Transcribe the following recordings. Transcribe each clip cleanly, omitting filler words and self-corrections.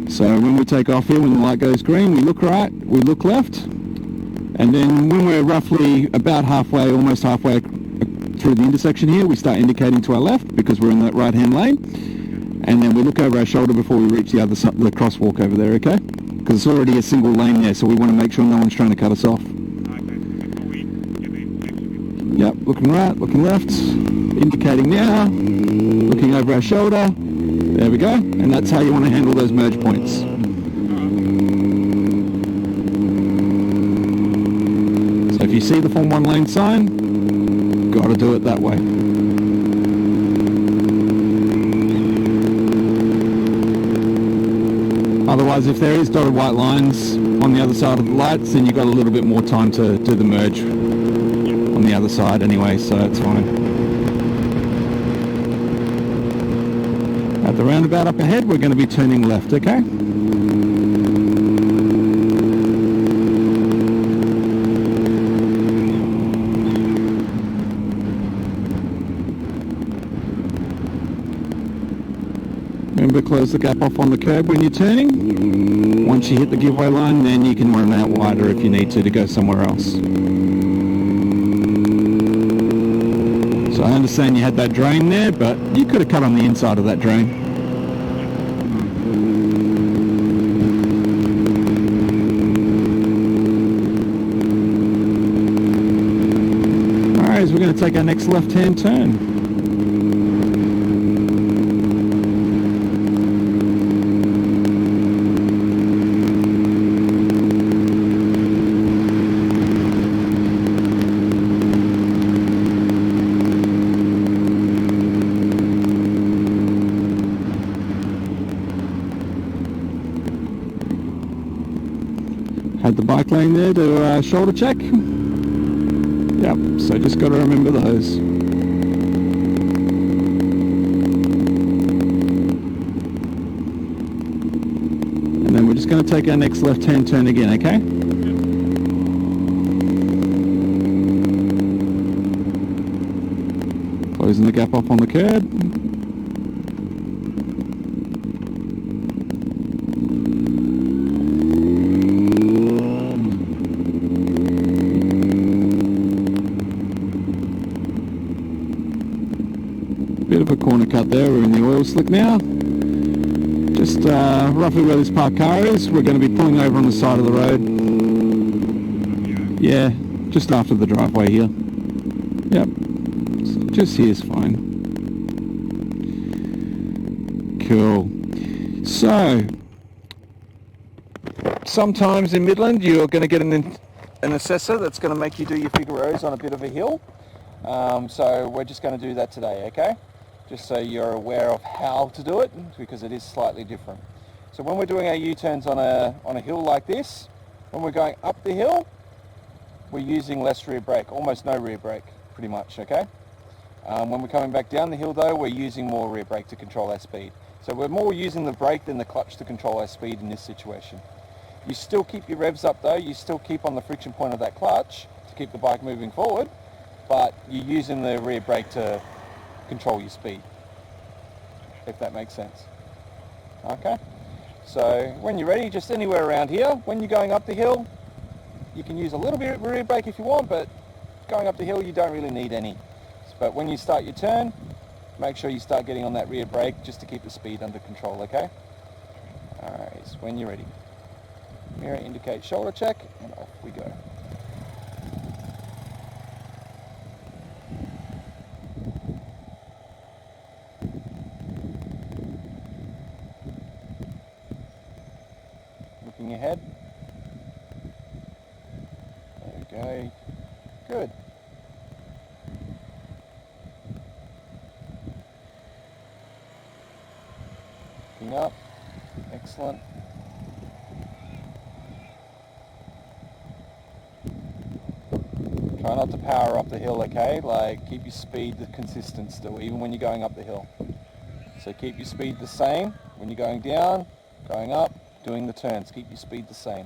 So when we take off here, when the light goes green, we look right, we look left, and then when we're roughly about halfway, almost halfway through the intersection here, we start indicating to our left because we're in that right-hand lane, and then we look over our shoulder before we reach the other side, the crosswalk over there, okay? Because it's already a single lane there, so we want to make sure no one's trying to cut us off. Yep, looking right, looking left, indicating now, looking over our shoulder. There we go, and that's how you want to handle those merge points. So if you see the Form 1 lane sign, got to do it that way. Otherwise, if there is dotted white lines on the other side of the lights, then you've got a little bit more time to do the merge on the other side anyway, so it's fine. At the roundabout up ahead, we're going to be turning left, okay? Remember, close the gap off on the curb when you're turning. Once you hit the giveaway line, then you can run out wider if you need to go somewhere else. So I understand you had that drain there, but you could have cut on the inside of that drain. Alright, so we're going to take our next left-hand turn. Had the bike lane there to shoulder check. Yep, so just got to remember those. And then we're just going to take our next left-hand turn again, okay? Closing the gap off on the curb. Bit of a corner cut there, we're in the oil slick now. Just roughly where this parked car is, we're going to be pulling over on the side of the road. Yeah, just after the driveway here. Yep, just here's fine. Cool. So, sometimes in Midland you're going to get an assessor that's going to make you do your Figaro's on a bit of a hill. So we're just going to do that today, okay? Just so you're aware of how to do it, because it is slightly different. So when we're doing our U-turns on a hill like this, when we're going up the hill, we're using less rear brake, almost no rear brake, pretty much, okay? When we're coming back down the hill though, we're using more rear brake to control our speed. So we're more using the brake than the clutch to control our speed in this situation. You still keep your revs up though, you still keep on the friction point of that clutch to keep the bike moving forward, but you're using the rear brake to control your speed, if that makes sense. Okay, so when you're ready, just anywhere around here, when you're going up the hill, you can use a little bit of rear brake if you want, but going up the hill you don't really need any. But when you start your turn, make sure you start getting on that rear brake just to keep the speed under control, okay? Alright, so when you're ready. Mirror indicate shoulder check, and off we go. Looking ahead. There we go. Good. Looking up. Excellent. Try not to power up the hill, okay? Like, keep your speed consistent still, even when you're going up the hill. So keep your speed the same when you're going down, going up, doing the turns. Keep your speed the same.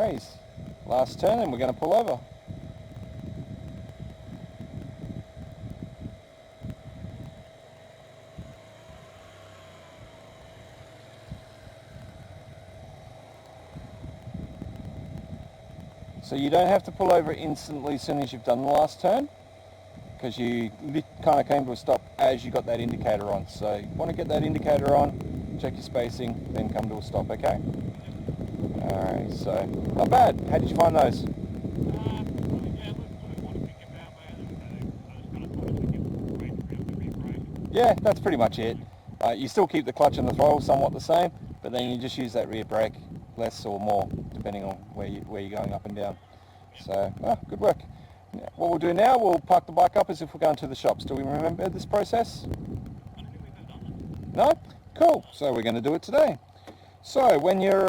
worries. Last turn and we're going to pull over. So you don't have to pull over instantly as soon as you've done the last turn, because you kind of came to a stop as you got that indicator on. So you want to get that indicator on, check your spacing, then come to a stop, okay? Alright, so not bad. How did you find those? Yeah, that's pretty much it. You still keep the clutch and the throttle somewhat the same, but then you just use that rear brake less or more depending on where you're going up and down. So, good work. What we'll do now, we'll park the bike up as if we're going to the shops. Do we remember this process? No? Cool. So we're going to do it today. So when you're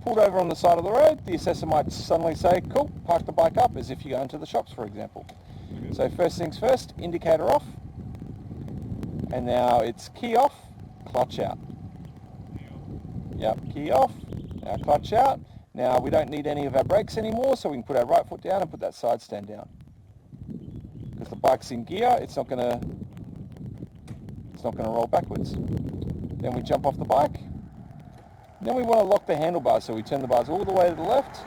pulled over on the side of the road, the assessor might suddenly say, cool, park the bike up, as if you're going to the shops, for example. So first things first, indicator off. And now it's key off, clutch out. Yep, key off, now clutch out. Now we don't need any of our brakes anymore, so we can put our right foot down and put that side stand down. Because the bike's in gear, it's not gonna roll backwards. Then we jump off the bike. Then we want to lock the handlebars, so we turn the bars all the way to the left,